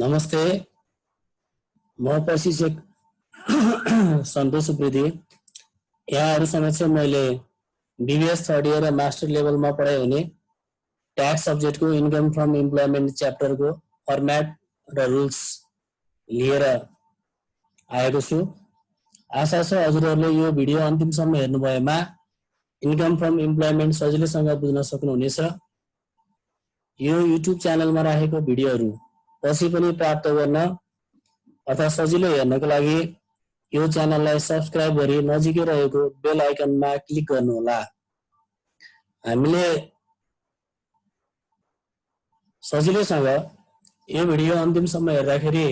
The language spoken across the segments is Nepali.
नमस्ते, म प्रशिक्षक सन्तोष उप्रेती। यहाँहरु समक्ष मैले बीबीएस थर्ड इयर र मास्टर लेभलमा पढाइ हुने ट्याक्स सब्जेक्टको इन्कम फ्रम इम्प्लोइमेन्ट च्याप्टरको फर्म्याट र रुल्स लिएर आएको छु। आशा छ हजुरहरूले यो भिडियो अन्तिमसम्म हेर्नुभएमा इन्कम फ्रम इम्प्लोइमेन्ट सजिलैसँग बुझ्न सक्नुहुनेछ। यो युट्युब च्यानलमा राखेको भिडियोहरू पछि पनि प्राप्त गर्न अथवा सजिलो हेर्नको लागि यो च्यानललाई सब्स्क्राइब गरी नजिकै रहेको बेल आइकनमा क्लिक गर्नुहोला। हामीले सजिलैसँग यो भिडियो अन्तिमसम्म हेर्दाखेरि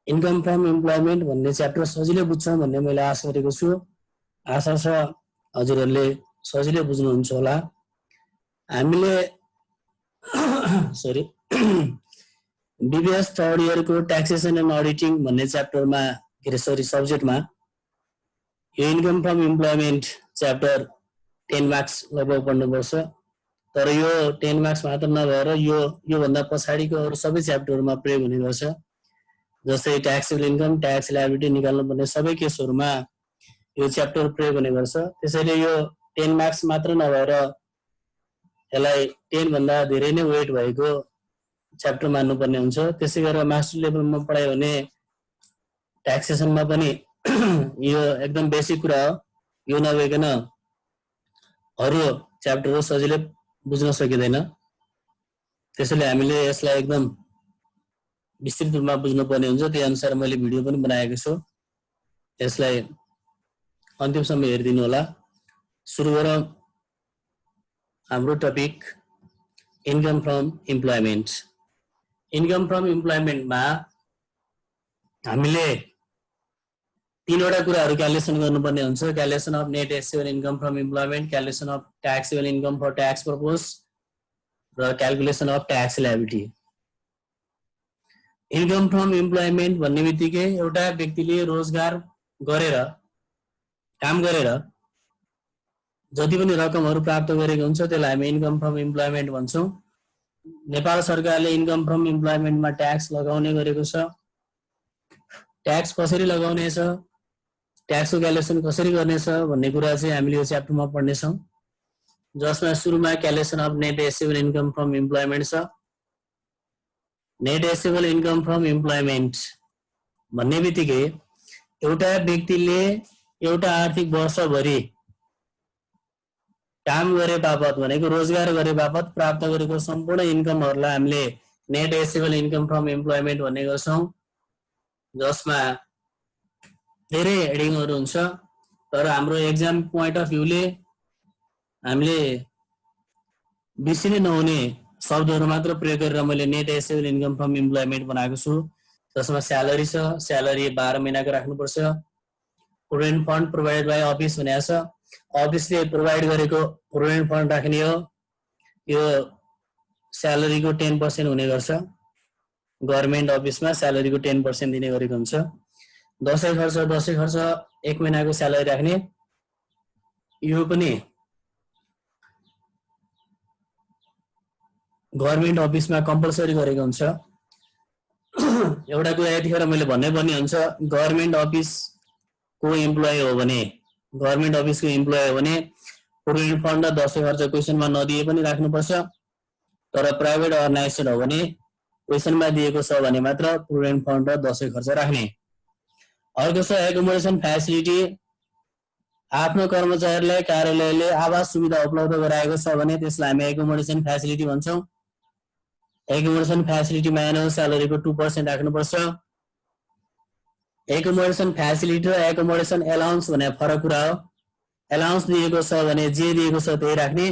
इन्कम फ्रम इम्प्लोइमेन्ट भन्ने च्याप्टर सजिलै बुझ्छौँ भन्ने मैले आशा गरेको छु। आशा छ हजुरहरूले सजिलै बुझ्नुहुन्छ होला। हामीले सरी बीबीएस थर्ड इयरको ट्याक्सेसन एन्ड अडिटिङ भन्ने च्याप्टरमा सब्जेक्टमा यो income from employment chapter 10 marks लगभग पढ्नुपर्छ। तर यो 10 मार्क्स मात्र नभएर यो भन्दा पछाडिको अरू सबै च्याप्टरमा प्रयोग हुने गर्छ। जस्तै ट्याक्सेबल इन्कम, ट्याक्स लायबिलिटी निकाल्नुपर्ने सबै केसहरूमा यो च्याप्टर प्रयोग हुने गर्छ। त्यसैले यो 10 मार्क्स मात्र नभएर यसलाई 10 भन्दा धेरै नै वेट भएको च्याप्टर मान्नुपर्ने हुन्छ। त्यसै गरेर मास्टर लेभलमा पढाइ हुने ट्याक्सेसनमा पनि यो एकदम बेसिक कुरा हो। यो नभइकन अरू च्याप्टरहरू सजिलै बुझ्न सकिँदैन। त्यसैले हामीले यसलाई एकदम विस्तृत रूपमा बुझ्नुपर्ने हुन्छ। त्यही अनुसार मैले भिडियो पनि बनाएको छु। यसलाई अन्तिमसम्म हेरिदिनु होला। सुरु गरौँ हाम्रो topic income from employment. Income from इम्प्लोइमेन्टमा हामीले तीनवटा कुराहरू क्यालकुलेसन गर्नुपर्ने हुन्छ। Calculation of net assessable income from employment, calculation of taxable income for tax purpose र calculation of tax liability. Income from employment भन्ने बित्तिकै एउटा व्यक्तिले रोजगार गरेर काम गरेर जति पनि रकमहरू प्राप्त गरेको हुन्छ त्यसलाई हामी इन्कम फ्रम इम्प्लोइमेन्ट भन्छौँ। नेपाल सरकारले इन्कम फ्रम इम्प्लोइमेन्टमा ट्याक्स लगाउने गरेको छ। ट्याक्स कसरी लगाउनेछ, ट्याक्सको क्यालकुलेसन कसरी गर्नेछ भन्ने कुरा चाहिँ हामीले यो च्याप्टरमा पढ्नेछौँ। जसमा सुरुमा calculation of net assessable income from employment छ। Net assessable income from employment भन्ने बित्तिकै एउटा व्यक्तिले एउटा आर्थिक वर्षभरि काम गरे बापत भनेको रोजगार गरे बापत प्राप्त गरेको सम्पूर्ण इन्कमहरूलाई हामीले net assessable income from employment भन्ने गर्छौँ। जसमा धेरै हेडिङहरू हुन्छ, तर हाम्रो एक्जाम पोइन्ट अफ भ्यूले हामीले बिर्सिनै नहुने शब्दहरू मात्र प्रयोग गरेर मैले net assessable income from employment बनाएको छु। जसमा स्यालेरी छ, स्यालेरी 12 महिनाको राख्नुपर्छ। Provident fund provided by office भनेको छ, अफिसले प्रोभाइड गरेको प्रोभिडेन्ट फन्ड राख्ने हो। यो स्यालेरीको 10% हुने गर्छ। गभर्मेन्ट अफिसमा स्यालेरीको 10% दिने गरेको हुन्छ। दसैँ खर्च 1 महिनाको स्यालेरी राख्ने, यो पनि गभर्मेन्ट अफिसमा कम्पलसरी गरेको हुन्छ। एउटा कुरा यतिखेर मैले भन्नै पर्ने हुन्छ, गभर्मेन्ट अफिसको इम्प्लोइ हो भने, गभर्मेन्ट अफिसको इम्प्लोइ हो भने प्रोभिडेन्ट फन्ड र दसैँ खर्च क्वेसनमा नदिए पनि राख्नुपर्छ। तर प्राइभेट अर्गनाइजेसन हो भने क्वेसनमा दिएको छ भने मात्र प्रोभिडेन्ट फन्ड र दसैँ खर्च राख्ने। अर्को छ एकोमोडेसन फ्यासिलिटी। आफ्नो कर्मचारीलाई कार्यालयले आवास सुविधा उपलब्ध गराएको छ भने त्यसलाई हामी एकोमोडेसन फ्यासिलिटी भन्छौँ। एकोमोडेसन फ्यासिलिटीमा एनुअल स्यालेरीको 2% राख्नुपर्छ। एकोमोडेसन फ्यासिलिटी र एकोमोडेसन एलाउन्स भने फरक कुरा हो। एलाउन्स दिएको छ भने जे दिएको छ त्यही राख्ने,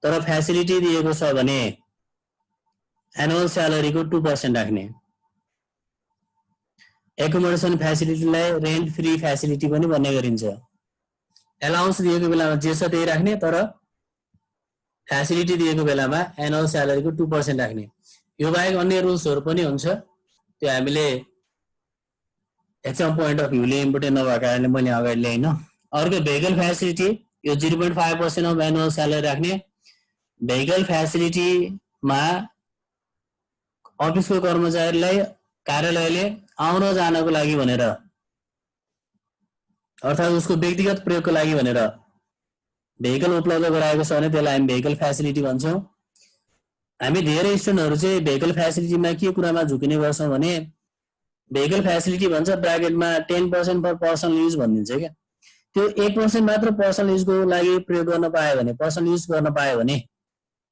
तर फ्यासिलिटी दिएको छ भने एनुअल स्यालेरीको 2% राख्ने। एकोमोडेसन फ्यासिलिटीलाई रेन्ट फ्री फ्यासिलिटी पनि भन्ने गरिन्छ। एलाउन्स दिएको बेलामा जे छ त्यही राख्ने, तर फ्यासिलिटी दिएको बेलामा एनुअल स्यालेरीको 2% राख्ने। यो बाहेक अन्य रुल्सहरू पनि हुन्छ, त्यो हामीले एक्जाम पोइन्ट अफ भ्यूले इम्पोर्टेन्ट नभएको कारणले मैले अगाडि ल्याइन। अर्को भेहिकल फ्यासिलिटी, यो 0.5% अफ एनुअल स्यालेरी राख्ने। भेहिकल फ्यासिलिटीमा अफिसको कर्मचारीलाई कार्यालयले आउन जानको लागि भनेर अर्थात् उसको व्यक्तिगत प्रयोगको लागि भनेर भेहिकल उपलब्ध गराएको छ भने त्यसलाई हामी भेहिकल फ्यासिलिटी भन्छौँ। हामी धेरै स्टुडेन्टहरु चाहिँ भेहिकल फ्यासिलिटीमा के कुरामा झुकिने गर्छौं भने भेहिकल फ्यासिलिटी भन्छ ब्राकेटमा 10% फर पर्सनल युज भनिदिन्छ क्या। त्यो 1% मात्र पर्सनल युजको लागि प्रयोग गर्न पाए भने पर्सनल युज गर्न पाए भने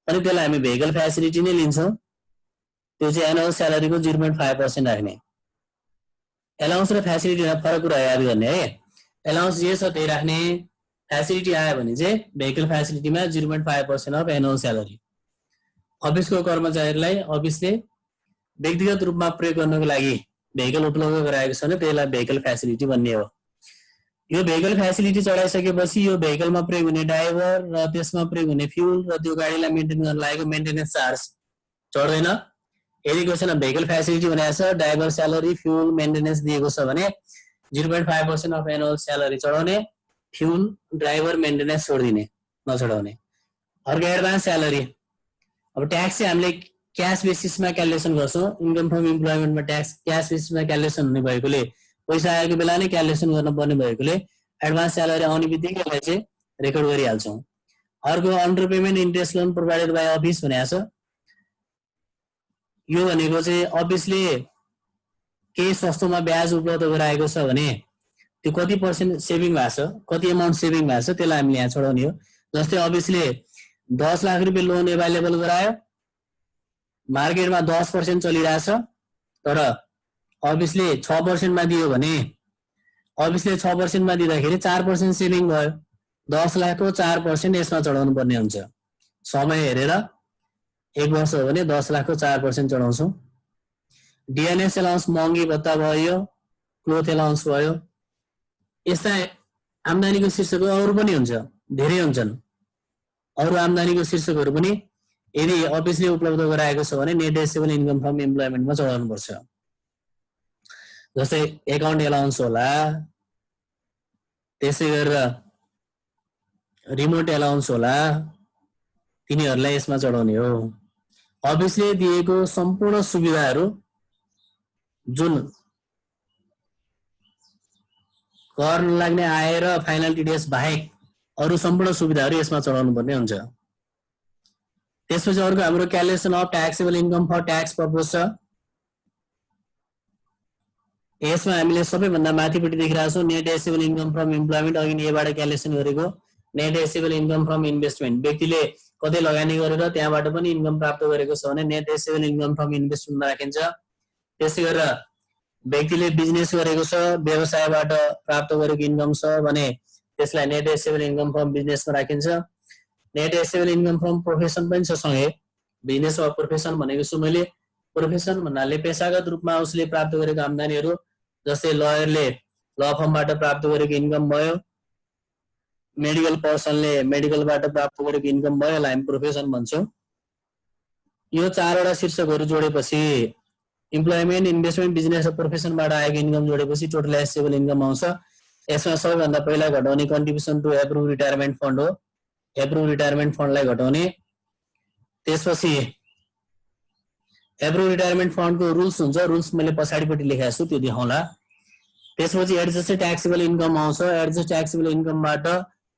अनि त्यसलाई हामी भेहिकल फ्यासिलिटी नै लिन्छौं। त्यो चाहिँ एनुअल स्यालेरीको 0.5% राख्ने। एलाउन्स र फ्यासिलिटीमा फरक कुरा याद गर्ने है। एलाउन्स जे छ त्यही राख्ने, फ्यासिलिटी आयो भने चाहिँ भेहिकल फ्यासिलिटीमा 0.5% अफ एनुअल स्यालेरी। अफिसको कर्मचारीलाई अफिसले व्यक्तिगत रूपमा प्रयोग गर्नको लागि भेहिकल उपलब्ध गराएको छ भने त्यसलाई भेहिकल फ्यासिलिटी भन्ने हो। यो भेहिकल फ्यासिलिटी चढाइसकेपछि यो भेहिकलमा प्रयोग हुने ड्राइभर र त्यसमा प्रयोग हुने फ्युल र त्यो गाडीलाई मेन्टेन गर्न लागेको मेन्टेनेन्स चार्ज चढ्दैन। यदि क्वेशनमा भेहिकल फ्यासिलिटी भनेको छ ड्राइभर स्यालेरी फ्युल मेन्टेनेन्स दिएको छ भने 0.5% अफ एनुअल स्यालेरी चढाउने, फ्युल ड्राइभर मेन्टेनेन्स छोडिदिने नचढाउने। अर्को एडभान्स स्यालेरी। अब ट्याक्स चाहिँ हामीले क्याश बेसिसमा क्यालकुलेसन गर्छौं। इन्कम फ्रम इम्प्लोइमेन्टमा ट्याक्स क्याश बेसिसमा क्यालकुलेसन हुने भएकोले पैसा आएको बेला नै क्यालकुलेसन गर्नुपर्ने भएकोले एडभान्स स्यालेरी आउने बित्तिकै यसलाई चाहिँ रेकर्ड गरिहाल्छौं। अर्को under payment interest loan provided by office भनेको छ। यो भनेको चाहिँ अफिसले केही सस्तोमा ब्याज उपलब्ध गराएको छ भने त्यो कति पर्सेन्ट सेभिङ भएको छ, कति अमाउन्ट सेभिङ भएको छ त्यसलाई हामीले यहाँ चढाउने हो। जस्तै अफिसले 10 लाख रुपियाँ लोन एभाइलेबल गरायो, मार्केटमा 10% चलिरहेछ, तर अफिसले 6% मा दियो भने अफिसले 6% मा दिँदाखेरि 4% सेभिङ भयो। 10 लाखको 4% यसमा चढाउनु पर्ने हुन्छ। समय हेरेर 1 वर्ष हो भने 10 लाखको 4% चढाउँछौं। डिएनएस एलाउन्स महँगी भत्ता भयो, क्लोथ एलाउन्स भयो। यस्ता आम्दानीको शीर्षकहरू अरु पनि हुन्छ, धेरै हुन्छन्। अरु आम्दानीको शीर्षकहरू पनि यदि अफिसले उपलब्ध गराएको छ भने नेट डेसेबल इन्कम फ्रम इम्प्लोइमेन्टमा चढाउनु पर्छ। जस्तै एकाउन्ट एलाउन्स होला, त्यसै गरेर रिमोट एलाउन्स होला, तिनीहरूलाई यसमा चढाउने हो। अफिसले दिएको सम्पूर्ण सुविधाहरू जुन कर नलाग्ने आय र फाइनल टिडिएस बाहेक अरु सम्पूर्ण सुविधाहरू यसमा चढाउनु पर्ने हुन्छ। त्यसपछि अर्को हाम्रो calculation of taxable income for tax purpose छ। यसमा हामीले सबैभन्दा माथिपट्टि देखिरहेको छौं net assessable income from employment. अघि यहीबाट क्यालकुलेसन गरेको net assessable income from investment. व्यक्तिले कतै लगानी गरेर त्यहाँबाट पनि इन्कम प्राप्त गरेको छ भने नेट डेसेबल इन्कम फ्रम इन्भेस्टमेन्टमा राखिन्छ। त्यसै गरेर व्यक्तिले बिजनेस गरेको छ, व्यवसायबाट प्राप्त गरेको इन्कम छ भने त्यसलाई नेट डेसेबल इन्कम फ्रम बिजनेसमा राखिन्छ। Net assessable income from profession पनि छ सँगै। बिजनेस वा प्रोफेसन भनेको छु मैले। प्रोफेसन भन्नाले पेशागत रूपमा उसले प्राप्त गरेको आम्दानीहरू, जस्तै लयरले ल फर्मबाट प्राप्त गरेको इन्कम भयो, मेडिकल पर्सनले मेडिकलबाट प्राप्त गरेको इन्कम भयो, यसलाई हामी प्रोफेसन भन्छौं। यो चारवटा शीर्षकहरू जोडेपछि इम्प्लोइमेन्ट, इन्भेस्टमेन्ट, बिजनेस र प्रोफेसनबाट आएको इन्कम जोडेपछि टोटल एसेबल इन्कम आउँछ। यसमा सबैभन्दा पहिला घटाउने contribution to approve retirement fund हो। एप्रुभ रिटायरमेन्ट फन्डलाई घटाउने। त्यसपछि एप्रुभ रिटायरमेन्ट फन्डको रुल्स हुन्छ। रुल्स मैले पछाडिपट्टि लेखेको छु, त्यो देखाउँला। त्यसपछि एडजस्टेड ट्याक्सेबल इन्कम आउँछ। एडजस्ट ट्याक्सेबल इन्कमबाट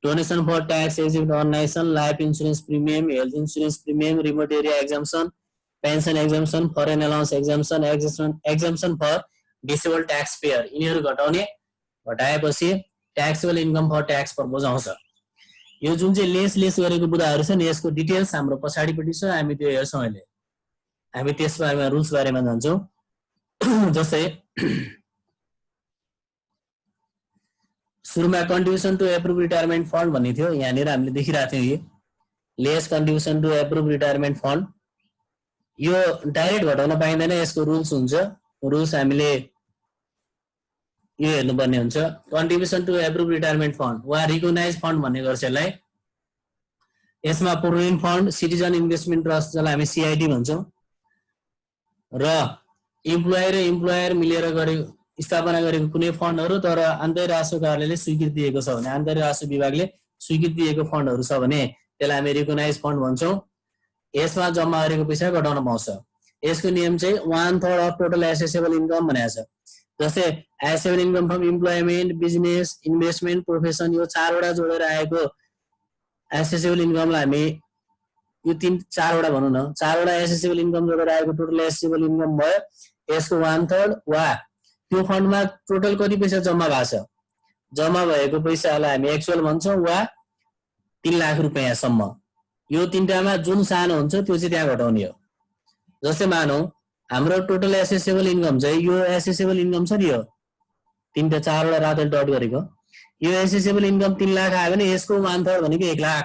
donation for tax exempt organisation, life insurance premium, health insurance premium, remote area exemption, pension exemption, foreign allowance exemption, exemption for disable tax payer, यिनीहरू घटाउने। घटाएपछि taxable income for tax purpose आउँछ। यो जुन चाहिँ लेस गरेको बुदाहरू छ नि, यसको डिटेल्स हाम्रो पछाडिपट्टि छ, हामी त्यो हेर्छौं अहिले। हामी त्यस बारेमा रुल्स बारेमा जान्छौं। जस्तै सुरुमा contribution to approve retirement fund भन्ने थियो, यहाँनिर हामीले देखिरहेको थियौं। यो less contribution to approve retirement fund यो डाइरेक्ट घटाउन पाइँदैन, यसको रुल्स हुन्छ। रुल्स हामीले यो हेर्नुपर्ने हुन्छ। Contribution to approve retirement fund वा रिकग्नाइज फन्ड भन्ने गर्छ यसलाई। यसमा provident fund, citizen investment trust जसलाई हामी सिआइटी भन्छौं, र इम्प्लोयर मिलेर स्थापना गरेको कुनै फन्डहरू तर आन्तरिक राजस्व कार्यालयले स्वीकृति दिएको छ भने, आन्तरिक राजस्व विभागले स्वीकृति दिएको फन्डहरू छ भने त्यसलाई हामी रिकग्नाइज फन्ड भन्छौं। यसमा जम्मा गरेको पैसा घटाउन पाउँछ। यसको नियम चाहिँ 1/3 अफ टोटल एसेसेबल इन्कम भनेको छ। जस्तै accessible income from employment, business, investment, profession, यो चारवटा जोडेर आएको एसेसेबल इन्कमलाई हामी यो चारवटा भनौँ न, चारवटा एसेसेबल इन्कम जोडेर आएको टोटल एसेसेबल इन्कम भयो। यसको 1/3 वा त्यो फन्डमा टोटल कति पैसा जम्मा भएको छ, जम्मा भएको पैसालाई हामी एक्चुअल भन्छौँ, वा 3 लाख रुपियाँसम्म। यो तीनटामा जुन सानो हुन्छ त्यो चाहिँ त्यहाँ घटाउने हो। जस्तै मानौँ हाम्रो टोटल एसेसेबल इन्कम चाहिँ यो एसेसेबल इन्कम छ नि, यो तीनटा चारवटा रातो डट गरेको, यो एसेसेबल इन्कम 3 लाख आयो भने यसको 1/3 भनेको 1 लाख।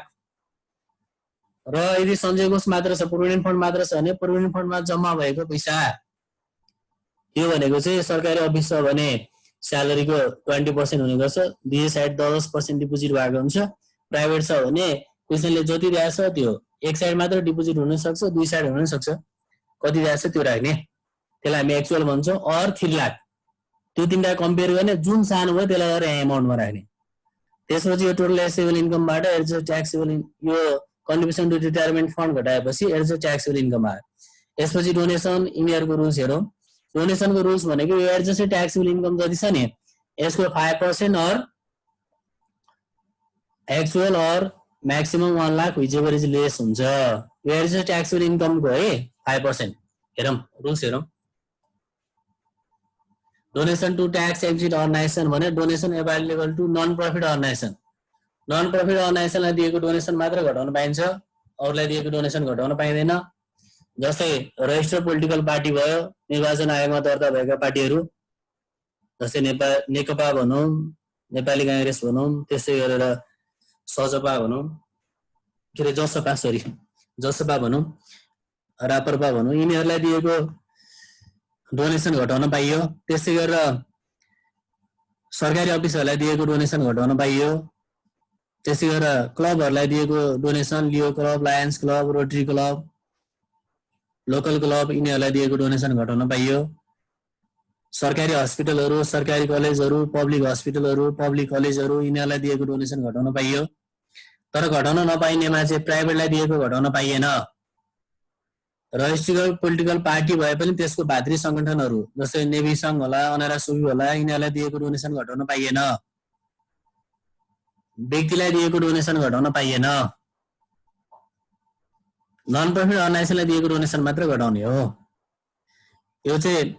र यदि सञ्चय कोष मात्र छ, प्रोभिडेन्ट फन्ड मात्र छ भने प्रोभिडेन्ट फन्डमा जम्मा भएको पैसा यो भनेको चाहिँ सरकारी अफिस छ भने स्यालेरीको 20% हुने गर्छ, दुई साइड 10% डिपोजिट भएको हुन्छ। प्राइभेट छ भने क्वेसनले जति दिएको छ त्यो एक साइड मात्र डिपोजिट हुन सक्छ, दुई साइड हुन सक्छ, कति दिएको छ त्यो राख्ने, त्यसलाई हामी एक्चुअल भन्छौँ। और 3 लाख, त्यो तीनटा कम्पेयर गर्ने, जुन सानो भयो त्यसलाई गरेर एमाउन्टमा राख्ने। त्यसपछि यो टोटल एसेसेबल इन्कमबाट एडजस्ट ट्याक्सेबल यो कन्ट्रिब्युसन टु रिटायरमेन्ट फन्ड घटाएपछि एडजस्ट ट्याक्सेबल इन्कम आयो। यसपछि डोनेसन, यिनीहरूको रुल्स हेरौँ। डोनेसनको रुल्स भनेको यो एडजस्टेड ट्याक्सेबल इन्कम जति छ नि यसको 5% और एक्चुअल और मैक्सिमम 1 लाख व्हिचएभर इज लेस हुन्छ। यो एडजस्टेड ट्याक्सेबल इन्कमको है 5%। हेरौँ रुल्स हेरौँ। Donation to tax exempt organisation भने donation available to non profit organisation. Non profit अर्गनाइजेसनलाई दिएको डोनेसन मात्र घटाउन पाइन्छ, अरूलाई दिएको डोनेसन घटाउन पाइँदैन। जस्तै रजिस्टर्ड पोलिटिकल पार्टी भयो, निर्वाचन आयोगमा दर्ता भएका पार्टीहरू, जस्तै नेकपा भनौँ, नेपाली कांग्रेस भनौँ, त्यसै गरेर सजपा भनौँ, के अरे जसपा भनौँ, राप्रपा भनौँ, यिनीहरूलाई दिएको डोनेसन घटाउन पाइयो। त्यसै गरेर सरकारी अफिसहरूलाई दिएको डोनेसन घटाउन पाइयो। त्यसै गरेर क्लबहरूलाई दिएको donation, Leo club, Lions club, Rotary club, local club, यिनीहरूलाई दिएको डोनेसन घटाउन पाइयो। सरकारी हस्पिटलहरू, सरकारी कलेजहरू, पब्लिक हस्पिटलहरू, पब्लिक कलेजहरू, यिनीहरूलाई दिएको डोनेसन घटाउन पाइयो। तर घटाउन नपाइनेमा चाहिँ प्राइभेटलाई दिएको घटाउन पाइएन। रजिस्टर्ड पोलिटिकल पार्टी भए पनि त्यसको भातृ संगठनहरू जस्तै नेभी सङ्घ होला, अनारा सुबी होला, यिनीहरूलाई दिएको डोनेसन घटाउन पाइएन। व्यक्तिलाई दिएको डोनेसन घटाउन पाइएन। नन प्रफिट अर्गनाइजेसनलाई दिएको डोनेसन मात्र घटाउने हो। यो चाहिँ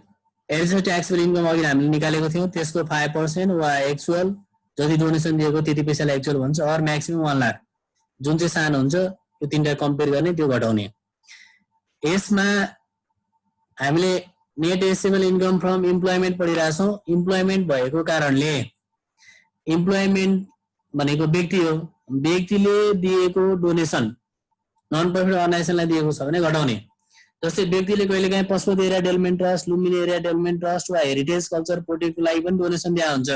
एडजस्टेड ट्याक्सेबल इन्कम अघि हामीले निकालेको थियौँ, त्यसको 5% वा एक्चुअल जति डोनेसन दिएको त्यति पैसालाई एक्चुअल भन्छ, और म्याक्सिमम 1 लाख जुन चाहिँ सानो हुन्छ त्यो तीनटा कम्पेयर गर्ने, त्यो घटाउने। यसमा हामीले net assessable income from employment पढिरहेछौँ। इम्प्लोइमेन्ट भएको कारणले, इम्प्लोइमेन्ट भनेको व्यक्ति हो, व्यक्तिले दिएको डोनेसन नन प्रफिट अर्गनाइजेसनलाई दिएको छ भने घटाउने। जस्तै व्यक्तिले कहिलेकाहीँ Pashupati area development trust, Lumbini area development trust वा हेरिटेज कल्चर प्रोटेक्टको लागि पनि डोनेसन दिएको हुन्छ।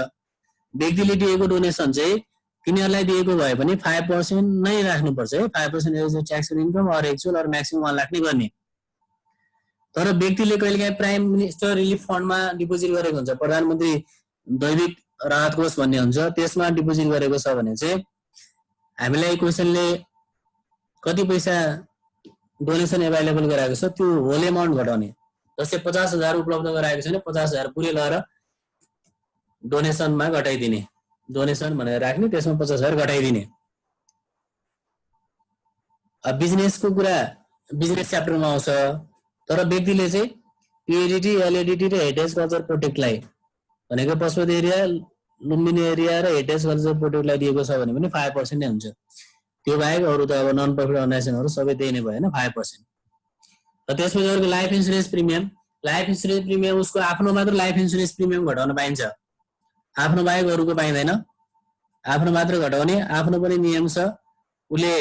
व्यक्तिले दिएको डोनेसन चाहिँ तिनीहरूलाई दिएको भए पनि 5% नै राख्नुपर्छ है। 5% एज ट्याक्सेबल इन्कम और एक्चुअल और म्याक्सिमम 1 लाख नै गर्ने। तर व्यक्तिले कहिलेकाहीँ प्राइम मिनिस्टर रिलिफ फन्डमा डिपोजिट गरेको हुन्छ, प्रधानमन्त्री दैविक राहत कोष भन्ने हुन्छ, त्यसमा डिपोजिट गरेको छ भने चाहिँ हामीलाई क्वेसनले कति पैसा डोनेसन एभाइलेबल गराएको छ त्यो होल एमाउन्ट घटाउने। जस्तै 50,000 उपलब्ध गराएको छ भने 50,000 पुरै लगाएर डोनेसनमा घटाइदिने, डोनेसन भनेर राख्ने, त्यसमा 50,000 घटाइदिने। बिजनेसको कुरा बिजनेस च्याप्टरमा आउँछ। तर व्यक्तिले चाहिँ पिएडिटी, एलएडिटी र हेरिटेज कल्चर प्रोटेक्टलाई भनेको पशुपति एरिया, लुम्बिनी एरिया र हेरिटेज कल्चर प्रोटेक्टलाई दिएको छ भने पनि 5% नै हुन्छ। त्यो बाहेक अरू त अब नन प्रफिट अर्गनाइजेसनहरू सबै त्यही नै भएन 5%। र त्यसपछि अर्को life insurance premium. Life insurance premium उसको आफ्नो मात्र लाइफ इन्सुरेन्स प्रिमियम घटाउन पाइन्छ, आफ्नो बाहेक अरूको पाइँदैन। आफ्नो मात्र घटाउने, आफ्नो पनि नियम छ। उसले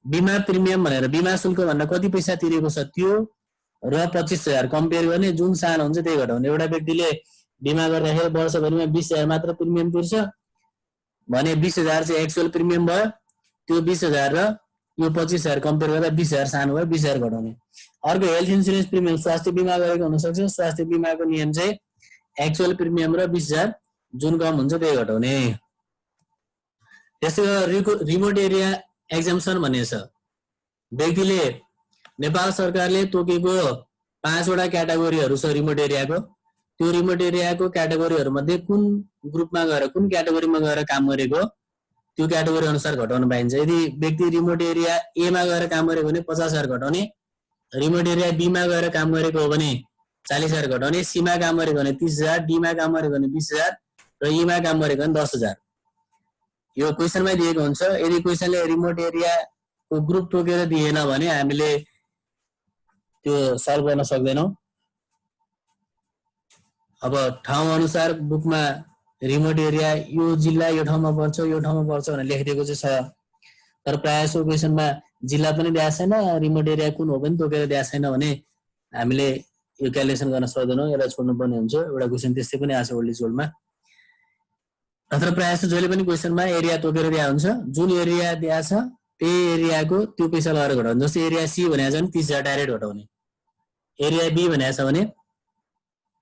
बिमा प्रिमियम भनेर बिमा शुल्क भन्दा कति पैसा तिरेको छ त्यो र 25,000 कम्पेयर गर्ने, जुन सानो हुन्छ त्यही घटाउने। एउटा व्यक्तिले बिमा गर्दाखेरि वर्षभरिमा 20,000 मात्र प्रिमियम तिर्छ भने 20,000 चाहिँ एक्चुअल प्रिमियम भयो। त्यो 20,000 र यो 25,000 कम्पेयर गर्दा 20,000 सानो भयो, 20,000 घटाउने। अर्को हेल्थ इन्सुरेन्स प्रिमियम, स्वास्थ्य बिमा गरेको हुनसक्छ। स्वास्थ्य बिमाको नियम चाहिँ एक्चुअल प्रिमियम र 20,000 जुन कम हुन्छ त्यही घटाउने। त्यसै रिमोट एरिया एक्जम्पसन भन्ने छ। व्यक्तिले नेपाल सरकारले तोकेको 5 वटा क्याटेगोरीहरू छ रिमोट एरियाको। त्यो रिमोट एरियाको क्याटेगोरीहरू मध्ये कुन ग्रुपमा गएर कुन क्याटेगोरीमा गएर काम गरेको त्यो क्याटेगोरी अनुसार घटाउन पाइन्छ। यदि व्यक्ति रिमोट एरिया ए मा गएर काम गरेको भने 50,000 घटाउने, रिमोट एरिया बी मा गएर काम गरेको हो भने 40,000 घटाउने, सी मा काम गरेको भने 30,000, डी मा काम गरेको भने 20,000 र ई मा काम गरेको भने 10,000। यो क्वेसनमै दिएको हुन्छ। यदि क्वेसनले रिमोट एरियाको ग्रुप तोकेर दिएन भने हामीले त्यो सल्भ गर्न सक्दैनौँ। अब ठाउँ अनुसार बुकमा रिमोट एरिया यो जिल्ला यो ठाउँमा पर्छ यो ठाउँमा पर्छ भनेर लेखिदिएको चाहिँ छ, तर प्रायः जसो क्वेसनमा जिल्ला पनि दिएको छैन, रिमोट एरिया कुन हो पनि तोकेर दिएको छैन भने हामीले यो क्यालकुलेसन गर्न सक्दैनौँ, यसलाई छोड्नुपर्ने हुन्छ। एउटा क्वेसन त्यस्तै पनि आएको छ ओल्ड इज गोल्डमा। नत्र प्रायः जस्तो जहिले पनि क्वेसनमा एरिया तोकेर दिएको हुन्छ, जुन एरिया दिएको छ त्यही एरियाको त्यो पैसा लगाएर घटाउने। जस्तै एरिया सी भनेको छ भने 30,000 डाइरेक्ट घटाउने, एरिया बी भनेको छ भने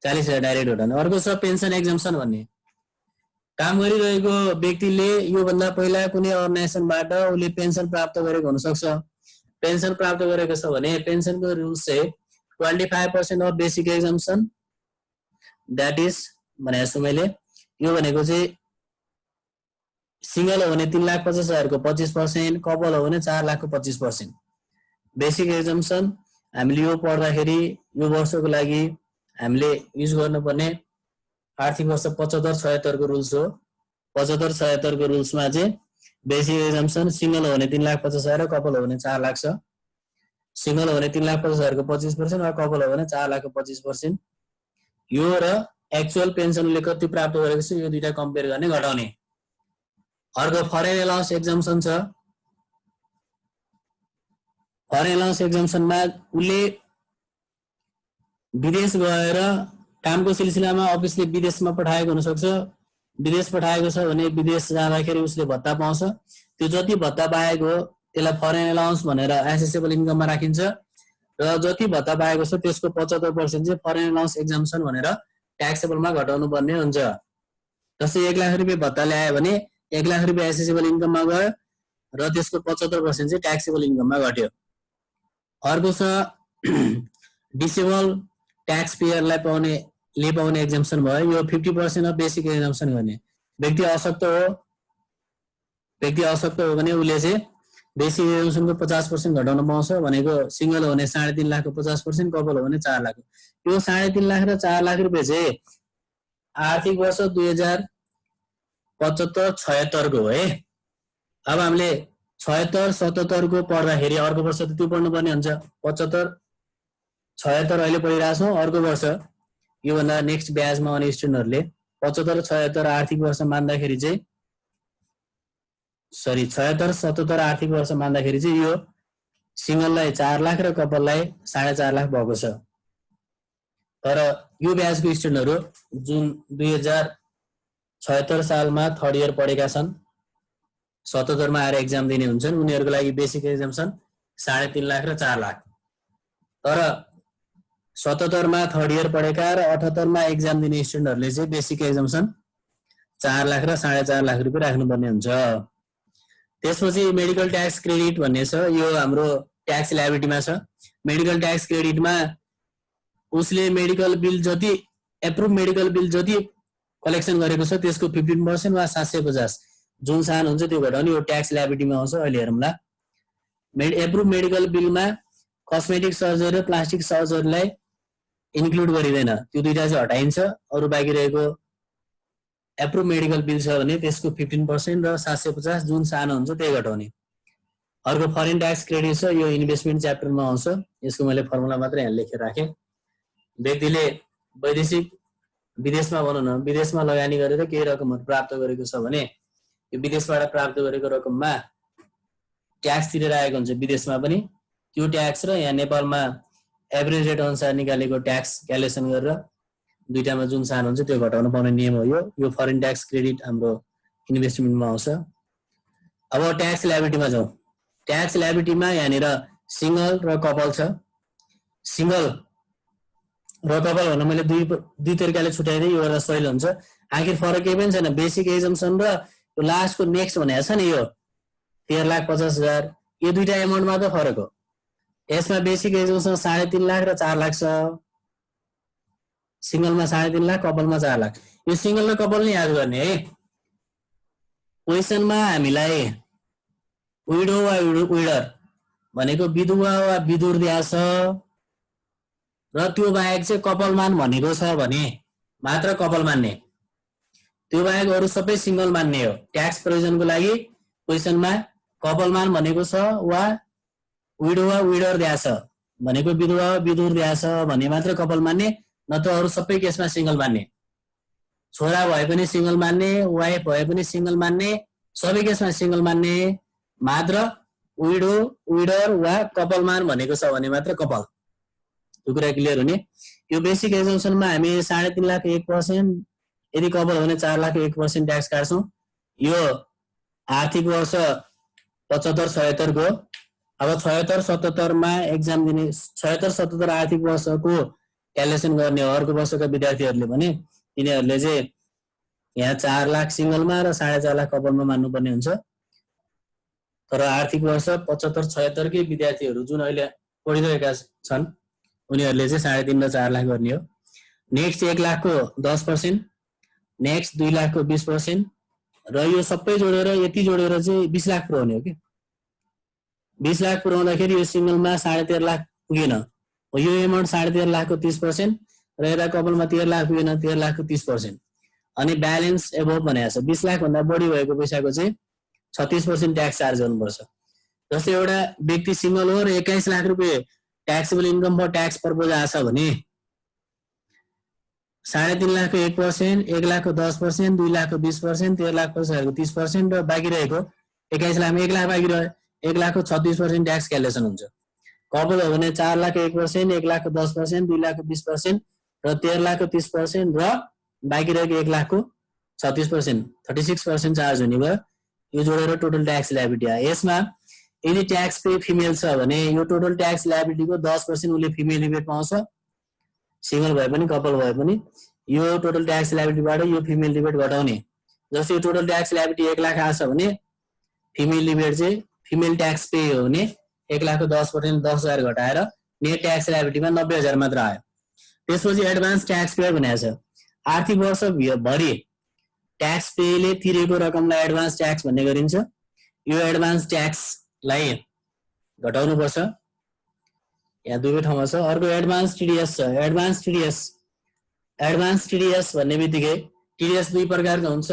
40,000 डाइरेक्ट घटाउने। अर्को छ पेन्सन एक्जम्सन भन्ने। काम गरिरहेको व्यक्तिले योभन्दा पहिला कुनै अर्गनाइजेसनबाट उसले पेन्सन प्राप्त गरेको हुनसक्छ। पेन्सन प्राप्त गरेको छ भने पेन्सनको रुल्स चाहिँ 25% अफ बेसिक एक्जम्सन, द्याट इज भनेको छु मैले। यो भनेको चाहिँ सिंगल हो भने 3,50,000 को 25%, कपल हो भने 4 लाख को 25%। बेसिक एक्जम्सन हामीले यो पढ्दाखेरि यो वर्षको लागि हामीले युज गर्नुपर्ने आर्थिक वर्ष 75-76 को रुल्स हो। 75-76 को रुल्समा चाहिँ बेसिक एक्जम्सन सिंगल हो भने 3,50,000 र कपल हो भने 4 लाख छ। सिंगल हो भने 3,50,000 को 25% र कपल हो भने 4 लाख को 25%। यो र एक्चुअल पेन्सनले कति प्राप्त गरेको छ यो दुईटा कम्पेयर गर्ने घटाउने। अर्को फरेन एलाउन्स एक्जम्सन छ। फरेन एलाउन्स एक्जम्सनमा उसले विदेश गएर कामको सिलसिलामा अफिसले विदेशमा पठाएको हुनसक्छ। विदेश पठाएको छ भने विदेश जाँदाखेरि उसले भत्ता पाउँछ। त्यो जति भत्ता पाएको त्यसलाई फरेन एलाउन्स भनेर एसेसेबल इन्कममा राखिन्छ र जति भत्ता पाएको छ त्यसको 75% चाहिँ फरेन एलाउन्स एक्जम्सन भनेर ट्याक्सेबलमा घटाउनु पर्ने हुन्छ। जस्तै 1 लाख रुपियाँ भत्ता ल्यायो भने 1 लाख रुपियाँ एसेसेबल इन्कममा गयो र त्यसको 75% चाहिँ ट्याक्सेबल इन्कममा घट्यो। अर्को छ डिसेबल ट्याक्स पेयरलाई पाउने एक्जम्सन भयो। यो 50% अफ बेसिक एक्जम्सन गर्ने। व्यक्ति अशक्त हो भने उसले चाहिँ बेसिक एक्जम्सनको 50% घटाउन पाउँछ। भनेको सिंगल हो भने 3.5 लाख को 50%, कपल हो भने 4 लाख। यो 3.5 लाख र 4 लाख रुपियाँ चाहिँ आर्थिक वर्ष 2075-76 को हो है। अब हामीले 76-77 को पढ्दाखेरि अर्को वर्ष त त्यो पढ्नुपर्ने हुन्छ। 75-76 अहिले पढिरहेछौँ। अर्को वर्ष योभन्दा नेक्स्ट ब्याचमा आउने स्टुडेन्टहरूले 75-76 आर्थिक वर्ष मान्दाखेरि चाहिँ 76-77 आर्थिक वर्ष मान्दाखेरि चाहिँ यो सिंगललाई 4 लाख र कपललाई 4.5 लाख भएको छ। तर यो ब्याचको स्टुडेन्टहरू जुन 2076 सालमा थर्ड इयर पढेका छन्, 77 मा आएर एक्जाम दिने हुन्छन्, उनीहरूको लागि बेसिक एक्जाम्सन 3.5 लाख र 4 लाख। तर 77 मा थर्ड इयर पढेका र 78 मा एक्जाम दिने स्टुडेन्टहरूले चाहिँ बेसिक एक्जाम्सन 4 लाख र 4.5 लाख रुपियाँ राख्नुपर्ने हुन्छ। त्यसपछि मेडिकल ट्याक्स क्रेडिट भन्ने छ। यो हाम्रो ट्याक्स लायबिलिटीमा छ। मेडिकल ट्याक्स क्रेडिटमा उसले मेडिकल बिल जति एप्रुभ मेडिकल बिल जति कलेक्सन गरेको छ त्यसको 15% वा 750 जुन सान हुन्छ त्यो घटाउने। यो ट्याक्स लायबिलिटीमा आउँछ। अहिले हेरौँला। एप्रुभ मेडिकल बिलमा कस्मेटिक सर्जरी र प्लास्टिक सर्जरीलाई इन्क्लुड गरिँदैन, त्यो दुईटा चाहिँ हटाइन्छ। अरू बाँकी रहेको एप्रुभ मेडिकल बिल छ भने त्यसको 15% र 750 जुन सानो हुन्छ त्यही घटाउने। अर्को फरेन ट्याक्स क्रेडिट छ। यो इन्भेस्टमेन्ट च्याप्टरमा आउँछ। यसको मैले फर्मुला मात्रै यहाँ लेखेर राखेँ। व्यक्तिले विदेशमा भनौँ न विदेशमा लगानी गरेर केही रकमहरू प्राप्त गरेको छ भने यो विदेशबाट प्राप्त गरेको रकममा ट्याक्स तिरेर आएको हुन्छ विदेशमा पनि। त्यो ट्याक्स र यहाँ नेपालमा एभरेज रेट अनुसार निकालेको ट्याक्स क्यालकुलेसन गरेर दुईटामा जुन सानो हुन्छ त्यो घटाउन पाउने नियम हो यो फरेन ट्याक्स क्रेडिट हाम्रो इन्भेस्टमेन्टमा आउँछ। अब ट्याक्स लायबिलिटीमा जाउँ। ट्याक्स लायबिलिटीमा यहाँनिर सिंगल र कपल छ। सिंगल र कपल भन्न मैले दुई तरिकाले छुट्याइदिएँ, यो गर्दा सजिलो हुन्छ। आखिर फरक केही पनि छैन। बेसिक एक्जम्सन र यो लास्टको नेक्स्ट भनेको छ नि यो 13,50,000 यो दुईटा एमाउन्टमा त फरक हो। यसमा बेसिक एजुकेसन 3.5 लाख र 4 लाख छ। सिंगलमा 3.5 लाख, कपलमा 4 लाख। यो सिंगल र कपल नै याद गर्ने है। क्वेशनमा हामीलाई विडो वा विडर भनेको विधवा वा विधुर दिया छ र त्यो बाहेक चाहिँ कपलमान भनेको छ भने मात्र कपल मान्ने, त्यो बाहेक अरु सबै सिंगल मान्ने हो। ट्याक्स प्रोभिजनको लागि क्वेशनमा कपलमान भनेको छ वा विडो वा विडर दिया छ भनेको विधवा वा विधुर दिया छ भने मात्र कपल मान्ने, नत्र अरु सबै केसमा सिंगल मान्ने। छोरा भए पनि सिंगल मान्ने, वाइफ भए पनि सिंगल मान्ने, सबै केसमा सिंगल मान्ने, मात्र विडो विडर वा कपलमान भनेको छ भने मात्र कपल। यो कुरा क्लियर हुने। यो बेसिक एजुकेसनमा हामी 3.5 लाख 1%, यदि कपल भने 4 लाख 1% ट्याक्स काट्छौं। यो आर्थिक वर्ष 75-76 को। अब 76-77 मा एक्जाम दिने 76-77 आर्थिक वर्षको क्यालकुलेसन गर्ने अर्को वर्षका विद्यार्थीहरूले भने तिनीहरूले चाहिँ यहाँ 4 लाख सिंगलमा र 4.5 लाख कपलमा मान्नुपर्ने हुन्छ। तर आर्थिक वर्ष 75-76 के विद्यार्थीहरू जुन अहिले पढिरहेका छन् उनीहरूले चाहिँ 3.5 र 4 लाख गर्ने हो। नेक्स्ट 1 लाखको 10%, नेक्स्ट 2 लाखको 20% र यो सबै जोडेर यति जोडेर चाहिँ 20 लाख पुर्याउने हो कि। 20 लाख पुर्याउँदाखेरि यो सिंगलमा 13.5 लाख पुगेन, यो एमाउन्ट 13.5 लाखको 30% र यता कपलमा 13 लाख पुगेन, 13 लाखको 30%। अनि ब्यालेन्स एबोभ भनेको छ 20 लाख भन्दा बढी भएको पैसाको चाहिँ 36% ट्याक्स चार्ज गर्नुपर्छ। जस्तै एउटा व्यक्ति सिंगल हो र 21 लाख रुपैयाँ taxable income for tax purpose आछ भने 3.5 लाखको 1%, 1 लाखको 10%, 2 लाखको 20%, 13 लाख पैसाहरूको 30% र बाँकी रहेको 21 लाखमा 1 लाख बाँकी रह्यो, 1 लाखको 36% ट्याक्स क्यालकुलेसन हुन्छ। कपल हो भने 4 लाखको 1%, 1 लाखको 10%, 2 लाखको 20% र 13 लाखको 30% र बाँकी रहेको 1 लाखको 36%, 36% चार्ज हुने भयो। यो जोडेर टोटल ट्याक्स लायबिलिटी आयो। यसमा यदि ट्याक्स पे फिमेल छ भने यो टोटल ट्याक्स लायबिलिटीको 10% उले फिमेल रिबेट पाउँछ, सिंगल भए पनि कपल भए पनि। यो टोटल ट्याक्स लायबिलिटीबाट यो फिमेल रिबेट घटाउने। जस्तै यो टोटल ट्याक्स लायबिलिटी 1 लाख आछ भने फिमेल रिबेट चाहिँ फिमेल ट्याक्स पे हो भने 1 लाखको 10% 10,000 घटाएर नेट ट्याक्स लायबिलिटीमा 90,000 मात्र आयो। त्यसपछि एडभान्स ट्याक्स पे भनेको छ। आर्थिक वर्ष भरि ट्याक्स पेले तिरेको रकमलाई एडभान्स ट्याक्स भन्ने गरिन्छ। यो एडभान्स ट्याक्सलाई घटाउनु पर्छ। यहाँ दुवै ठाउँमा छ। अर्को एडभान्स टिडीएस छ। एडभान्स टिडीएस भन्ने बित्तिकै टिडीएस दुई प्रकारको हुन्छ,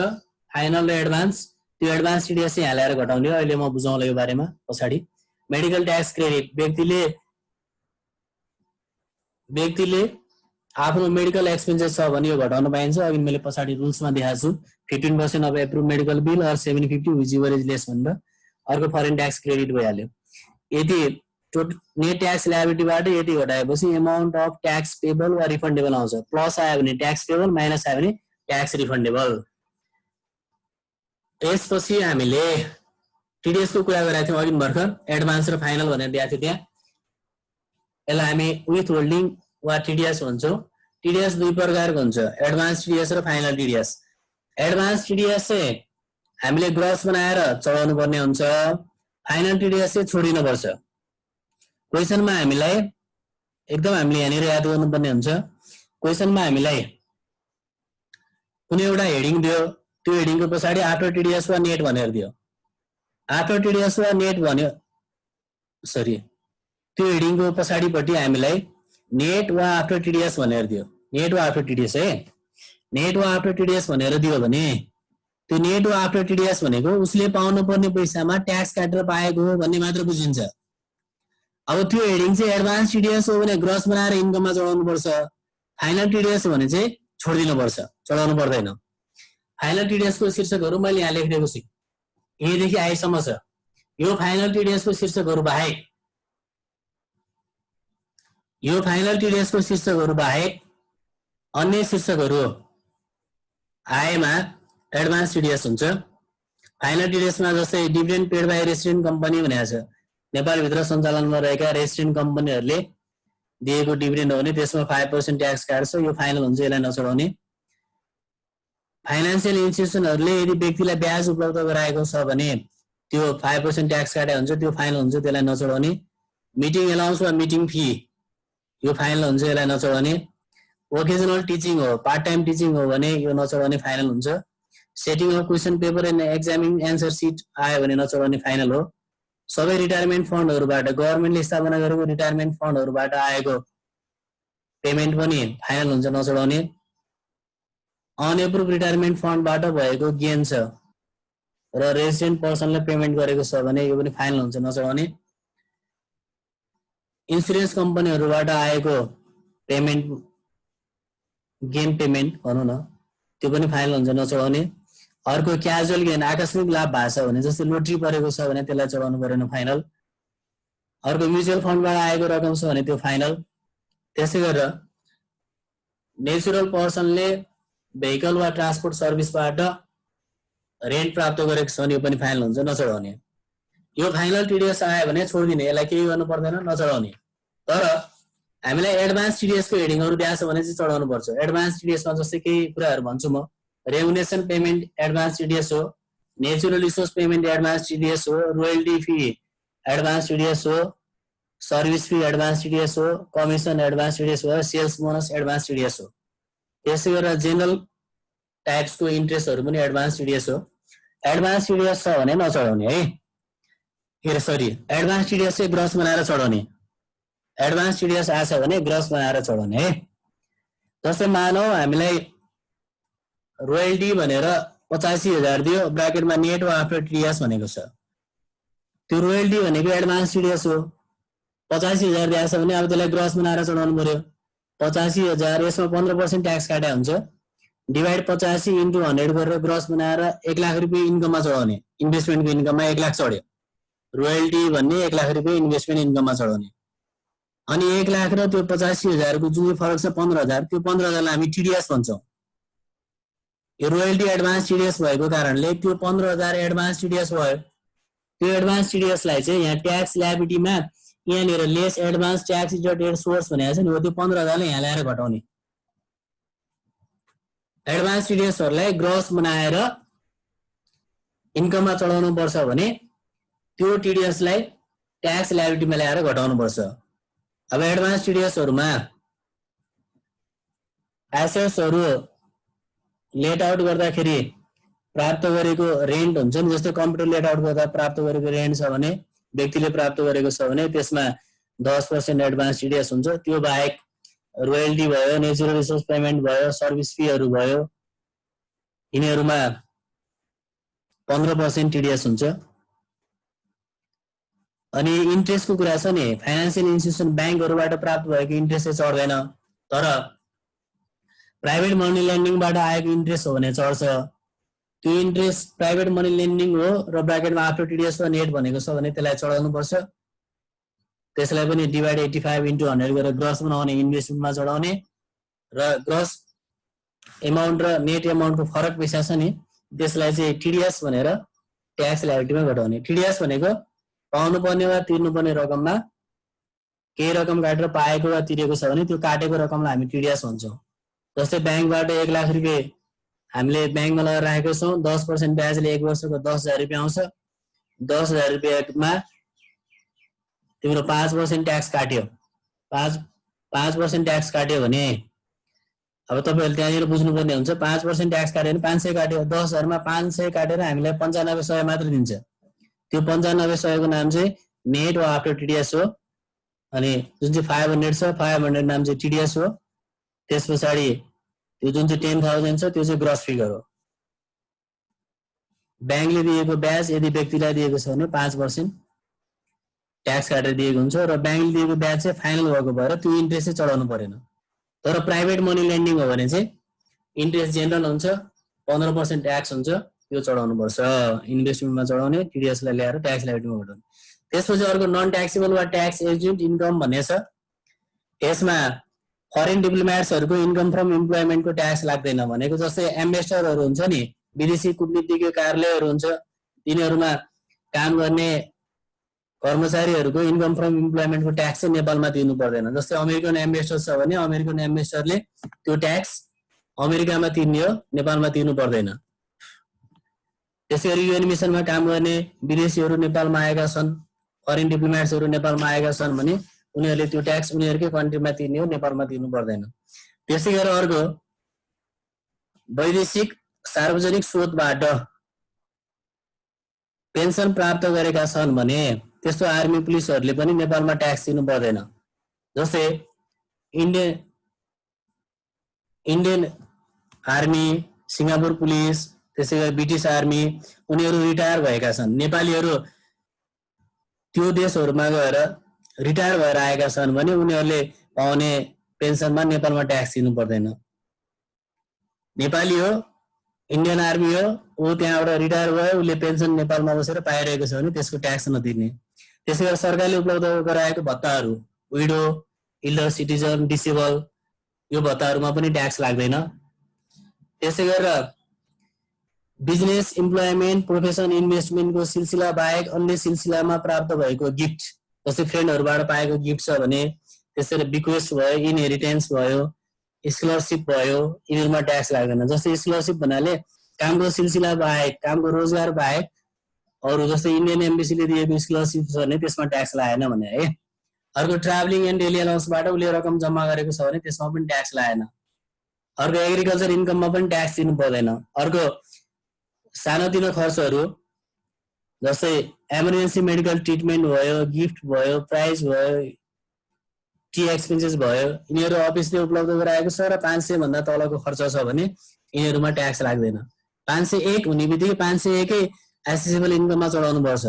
फाइनल र एडभान्स। त्यो एडभान्स टिडीएस चाहिँ यहाँ ल्याएर घटाउने हो। अहिले म बुझाउँला यो बारेमा पछाडि। मेडिकल ट्याक्स क्रेडिट व्यक्तिले आफ्नो मेडिकल एक्सपेन्सेस छ भने यो घटाउन पाइन्छ। अघि मैले पछाडि रुल्समा देखाएको छु 15% of approved medical bill or 750 which is less भनेर। अर्को फरेन ट्याक्स क्रेडिट भइहाल्यो। यदि नेट ट्याक्स लायबिलिटीबाट यति घटाएपछि एमाउन्ट अफ ट्याक्स पेबल वा रिफन्डेबल आउँछ। प्लस आयो भने ट्याक्स पेबल, माइनस आयो भने ट्याक्स रिफन्डेबल। यसपछि हामीले टिडीएस को कुरा गरेका थियौँ अघि भर्खर, एडभान्स र फाइनल भनेर दिएको थियो त्यहाँ। यसलाई हामी विथ होल्डिङ वा टिडीएस भन्छौँ। टिडीएस दुई प्रकारको हुन्छ, एडभान्स टिडीएस र फाइनल टिडीएस। एडभान्स टिडीएस चाहिँ हामीले ग्रस बनाएर चढाउनु पर्ने हुन्छ, फाइनल टिडीएस चाहिँ छोडिनुपर्छ। क्वेशनमा हामीलाई एकदम हामीले यहाँनिर याद गर्नुपर्ने हुन्छ। क्वेशनमा हामीलाई कुनै एउटा हेडिङ दियो, त्यो हेडिङको पछाडि आफ्टर टिडीएस वा नेट भनेर दियो। आफ्टर टिडीएस वा नेट भन्यो, सरी, त्यो हेडिङको पछाडिपट्टि हामीलाई नेट वा आफ्टर टिडीएस भनेर दियो। नेट वा आफ्टर टिडीएस है, नेट वा आफ्टर टिडीएस भनेर दियो भने त्यो नेट वा आफ्टर टिडीएस भनेको उसले पाउनु पर्ने पैसामा ट्याक्स काटेर पाएको हो भन्ने मात्र बुझिन्छ। अब त्यो हेडिङ चाहिँ एडभान्स टिडीएस हो भने ग्रस बनाएर इन्कममा चढाउनु पर्छ, फाइनल टिडीएस भने चाहिँ छोडिदिनु पर्छ, चढाउनु पर्दैन। फाइनल टिडीएस को शीर्षकहरू मैले यहाँ लेखिदिएको छु, यहीदेखि आइसम्म छ। यो फाइनल टिडीएस को शीर्षकहरू बाहेक, यो फाइनल टिडीएस को शीर्षकहरू बाहेक अन्य शीर्षकहरू आएमा एडभान्स टिडीएस हुन्छ। फाइनल टिडीएसमा जस्तै dividend paid by resident company भनेको छ। नेपालभित्र सञ्चालनमा रहेका रेसिडेन्ट कम्पनीहरूले दिएको डिभिडेन्ड हो भने त्यसमा 5% ट्याक्स काट्छ। यो फाइनल हुन्छ, यसलाई नचढाउने। फाइनान्सियल इन्स्टिट्युसनहरूले यदि व्यक्तिलाई ब्याज उपलब्ध गराएको छ भने त्यो 5% ट्याक्स काटे हुन्छ, त्यो फाइनल हुन्छ, त्यसलाई नचढाउने। मिटिङ एलाउन्स वा मिटिङ फी यो फाइनल हुन्छ, यसलाई नचढाउने। ओकेजनल टिचिङ हो, पार्ट टाइम टिचिङ हो भने यो नचढाउने, फाइनल हुन्छ। Setting of question paper and examining answer sheet आयो भने नचढाउने, फाइनल हो। सबै रिटायरमेन्ट फन्डहरुबाट, गभर्नमेन्टले स्थापना गरेको रिटायरमेन्ट फन्डहरुबाट आएको पेमेन्ट पनि फाइनल हुन्छ, नचढाउने। अनएप्रुभ रिटायरमेन्ट फन्डबाट भएको गेन छ र रेजिडेन्ट पर्सनले पेमेन्ट गरेको छ भने यो पनि फाइनल हुन्छ, नचढाउने। इन्स्योरेन्स कम्पनीहरुबाट आएको पेमेन्ट, गेन पेमेन्ट भनौँ न, त्यो पनि फाइनल हुन्छ, नचढाउने। अर्को क्याजुअल गेन, आकस्मिक लाभ भएको छ भने, जस्तै लोटरी परेको छ भने त्यसलाई चढाउनु परेन, फाइनल। अर्को म्युचुअल फन्डबाट आएको रकम छ भने त्यो फाइनल। त्यसै गरेर नेचुरल पर्सनले भेहिकल वा ट्रान्सपोर्ट सर्भिसबाट रेन्ट प्राप्त गरेको छ भने यो पनि फाइनल हुन्छ, नचढाउने। यो फाइनल टिडीएस आयो भने छोडिदिने, यसलाई केही गर्नु पर्दैन, नचढाउने। तर हामीलाई एडभान्स टिडीएस को हेडिङहरु दिएको छ भने चाहिँ चढाउनु पर्छ। एडभान्स टिडीएस मा जस्तै केही कुराहरु भन्छु म। रेमुनेसन पेमेन्ट एडभान्स टिडीएस हो, natural resource payment advance TDS हो, रोयल्टी फी एडभान्स टिडीएस हो, सर्भिस फी एडभान्स टिडीएस हो, कमिसन एडभान्स टिडीएस हो, सेल्स बोनस एडभान्स टिडीएस हो। त्यसै गरेर जेनरल टाइप्स को इन्ट्रेस्टहरु पनि एडभान्स टिडीएस हो। एडभान्स टिडीएस छ भने नचढाउने है। सरी, एडभान्स टिडीएस चाहिँ ग्रस बनाएर चढाउने। एडभान्स टिडीएस आछ भने ग्रस बनाएर चढाउने है। जस्तै मानौ हामीलाई रोयल्टी भनेर 85,000 दियो, ब्राकेटमा नेट वा आफ्टर टिडीएस भनेको छ। त्यो रोयल्टी भनेको एडभान्स टिडीएस हो। 85,000 दिएको छ भने अब त्यसलाई ग्रस बनाएर चढाउनु पर्यो। 85,000 यसमा 15% ट्याक्स काट्या हुन्छ, डिभाइड 85 इन्टु 100 गरेर ग्रस बनाएर 1 लाख रुपैयाँ इन्कममा चढाउने। इन्भेस्टमेन्टको इन्कममा 1 लाख चढ्यो, रोयल्टी भन्ने 1 लाख रुपैयाँ इन्भेस्टमेन्ट इन्कममा चढाउने। अनि 1 लाख र त्यो 85,000 को जुन फरक छ 15,000, त्यो 15,000 लाई हामी टिडीएस भन्छौं। यो रोयल्टी एडभान्स टिडीएस भएको कारणले त्यो 15,000 एडभान्स टिडीएस भयो। त्यो एडभान्स टिडीएस लाई चाहिँ यहाँ ट्याक्स लायबिलिटीमा यहाँनिर lace advance tax deducted source भनेको छ नि, हो त्यो 15,000 लाई यहाँ ल्याएर घटाउने। एडभान्स टिडीएस हरुलाई ग्रस बनाएर इन्कममा चढाउनु पर्छ भने त्यो टिडीएस लाई ट्याक्स लायबिलिटीमा ल्याएर घटाउनु पर्छ। अब एडभान्स टिडीएस हरुमा एसेट्स हरु लेट आउट गर्दाखेरि प्राप्त गरेको रेन्ट हुन्छ नि, जस्तै कम्प्युटर लेट आउट गर्दा प्राप्त गरेको रेन्ट छ भने, व्यक्तिले प्राप्त गरेको छ भने त्यसमा 10% एडभान्स टिडीएस हुन्छ। त्यो बाहेक रोयल्टी भयो, नेचुरल रिसोर्स पेमेन्ट भयो, सर्भिस फीहरु भयो, यिनीहरुमा 15% टिडीएस हुन्छ। अनि इन्ट्रेस्टको कुरा छ नि, फाइनान्शियल इन्स्टिट्युसन बैंकहरुबाट प्राप्त भएको इन्ट्रेस्ट चाहिँ चढ्दैन, तर प्राइभेट मनी लेन्डिङबाट आएको इन्ट्रेस्ट हो भने चढ्छ। त्यो इन्ट्रेस्ट प्राइभेट मनी लेन्डिङ हो र ब्राकेटमा आफ्टर टिडीएस वा नेट भनेको छ भने त्यसलाई चढाउनु पर्छ। त्यसलाई पनि डिभाइड 85 इन्टु 100 गरेर ग्रस बनाउने, इन्भेस्टमेन्टमा चढाउने र ग्रस एमाउन्ट र नेट एमाउन्टको फरक पैसा छ नि, त्यसलाई चाहिँ टिडीएस भनेर ट्याक्स लायबिलिटीमा घटाउने। टिडीएस भनेको पाउनु पर्ने वा तिर्नु पर्ने रकममा केही रकम काटेर पाएको वा तिरेको छ भने त्यो काटेको रकमलाई हामी टिडीएस भन्छौं। जस्तै बैंकबाट 1 लाख रुपैयाँ हामीले बैंकमा लगाएर राखेको छौं, 10% ब्याजले 1 वर्षको 10,000 रुपैयाँ आउँछ। 10,000 रुपैयाँमा तिम्रो 5% ट्याक्स काट्यो। 5% ट्याक्स काट्यो भने अब तपाईहरुले त्यहाँनिर बुझ्नुपर्ने हुन्छ, 5% ट्याक्स काट्यो भने 500 काट्यो। 10,000 मा 500 काटेर हामीलाई 95,100 मात्र दिन्छ। त्यो 95,100 को नाम चाहिँ नेट वा आफ्टर टिडीएस हो। अनि जुन चाहिँ 500 छ, 500 नाम चाहिँ टिडीएस हो। त्यसपछि त्यो जुन चाहिँ 10,000 छ त्यो चाहिँ ग्रस फिगर हो। बैंकले दिएको ब्याज यदि व्यक्तिलाई दिएको छ भने 5% ट्याक्स काटेर दिएको हुन्छ र बैंकले दिएको ब्याज चाहिँ फाइनल भएको भएर त्यो इन्ट्रेस्ट चाहिँ चढाउनु परेन। तर प्राइभेट मनी लेन्डिङ हो भने चाहिँ इन्ट्रेस्ट जेनरल हुन्छ, 15% ट्याक्स हुन्छ, त्यो चढाउनु पर्छ। इन्भेस्टमेन्टमा चढाउने, टिडीएस लाई ल्याएर ट्याक्स लायबिलिटीमा घटाउने। त्यसपछि अर्को नन ट्याक्सेबल वा ट्याक्स एक्जिट इन्कम भन्ने छ। यसमा फरेन डिप्लोमेट्सहरुको इन्कम फ्रम इम्प्लोइमेन्टको ट्याक्स लाग्दैन भनेको, जस्तै एम्बेसडरहरु हुन्छ नि, विदेशी कूटनीतिज्ञ कार्यालयहरु हुन्छ, तिनीहरुमा काम गर्ने कर्मचारीहरुको इन्कम फ्रम इम्प्लोइमेन्टको ट्याक्स चाहिँ नेपालमा दिनु पर्दैन। जस्तै अमेरिकन एम्बेसडर छ भने अमेरिकन एम्बेसडरले त्यो ट्याक्स अमेरिकामा तिर्ने हो, नेपालमा तिर्नु पर्दैन। त्यसैगरी युएन मिसनमा काम गर्ने विदेशीहरु नेपालमा आएका छन्, फरेन डिप्लोमेट्सहरु नेपालमा आएका छन् भने उनीहरुले त्यो ट्याक्स उनीहरुकै कन्ट्रीमा तिर्ने हो, नेपालमा तिर्नु पर्दैन। त्यसै गरेर अर्को वैदेशिक सार्वजनिक स्रोतबाट पेन्सन प्राप्त गरेका छन् भने त्यस्तो आर्मी पुलिसहरुले पनि नेपालमा ट्याक्स तिर्नु पर्दैन। जस्तै इन्डियन आर्मी, सिंगापुर पुलिस, त्यसैगरी ब्रिटिश आर्मी उनीहरु रिटायर भएका छन्। नेपालीहरु त्यो देशहरुमा गएर रिटायर भएर आएका छन् भने उनीहरुले पाउने पेन्सनमा नेपालमा ट्याक्स तिर्नु पर्दैन। नेपाली हो, इन्डियन आर्मी हो, ऊ त्यहाँबाट रिटायर भयो, उसले पेन्सन नेपालमा बसेर पाइरहेको छ भने त्यसको ट्याक्स नतिर्ने। त्यसैगरी सरकारले उपलब्ध गराएको भत्ताहरु, विडो, इल्डर सिटिजन, डिसेबल यो भत्ताहरुमा पनि ट्याक्स लाग्दैन। त्यसै गरेर बिजनेस, इम्प्लोयमेन्ट, प्रोफेसन, इन्भेस्टमेन्टको सिलसिला बाहेक अन्य सिलसिलामा प्राप्त भएको गिफ्ट, जस्तै फ्रेन्डहरुबाट पाएको गिफ्ट छ भने, त्यसरी बिक्वेस्ट भयो, इनहेरिटेन्स भयो, स्कलरशिप भयो, यिनीहरुमा ट्याक्स लाग्दैन। जस्तै स्कलरशिप भन्नाले कामको सिलसिला बाहेक, कामको रोजगार बाहेक अरु जस्तै इन्डियन एम्बेसीले दिएको स्कलरशिप छ भने त्यसमा ट्याक्स लागेन भने है। अर्को ट्राभलिङ एन्ड डेली अलाउन्सबाट उसले रकम जम्मा गरेको छ भने त्यसमा पनि ट्याक्स लागेन। अर्को एग्रिकल्चर इन्कममा पनि ट्याक्स दिनु पर्दैन। अर्को सानोतिनो खर्चहरु जस्तै एमर्जेन्सी मेडिकल ट्रिटमेन्ट भयो, गिफ्ट भयो, प्राइज भयो, टी एक्सपेन्सेस भयो, यिनीहरु अफिसले उपलब्ध गराएको छ र 500 भन्दा तलको खर्च छ भने यिनीहरुमा ट्याक्स लाग्दैन। 501 हुने बित्तिकै 501 कै एसेसेबल इन्कममा चढाउनु पर्छ।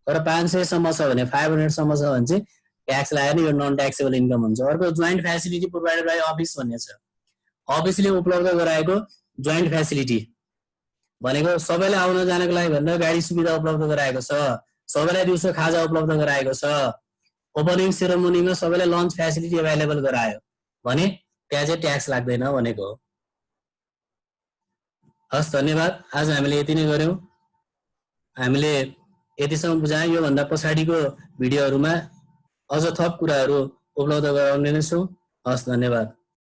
तर 500 सम्म छ भने 500 सम्म छ भने चाहिँ ट्याक्स लागेन, यो नन ट्याक्सेबल इन्कम हुन्छ। अर्को joint facility provided by office भन्ने छ। अफिसले उपलब्ध गराएको जोइन्ट फ्यासिलिटी भनेको सबैलाई आउन जानको लागि भनेर गाडी सुविधा उपलब्ध गराएको छ, सबैलाई दिउँसो खाजा उपलब्ध गराएको छ, ओपनिङ सेरेमोनीमा सबैलाई लन्च फ्यासिलिटी अभाइलेबल गरायो भने त्यहाँ चाहिँ ट्याक्स लाग्दैन भनेको हो। हस्, धन्यवाद। आज हामीले यति नै गर्यौं। हामीले यतिसम्म बुझायौं। यो भन्दा पछाडिको भिडियोहरुमा अझ थप कुराहरु उपलब्ध गराउने नै छौं। हस्, धन्यवाद।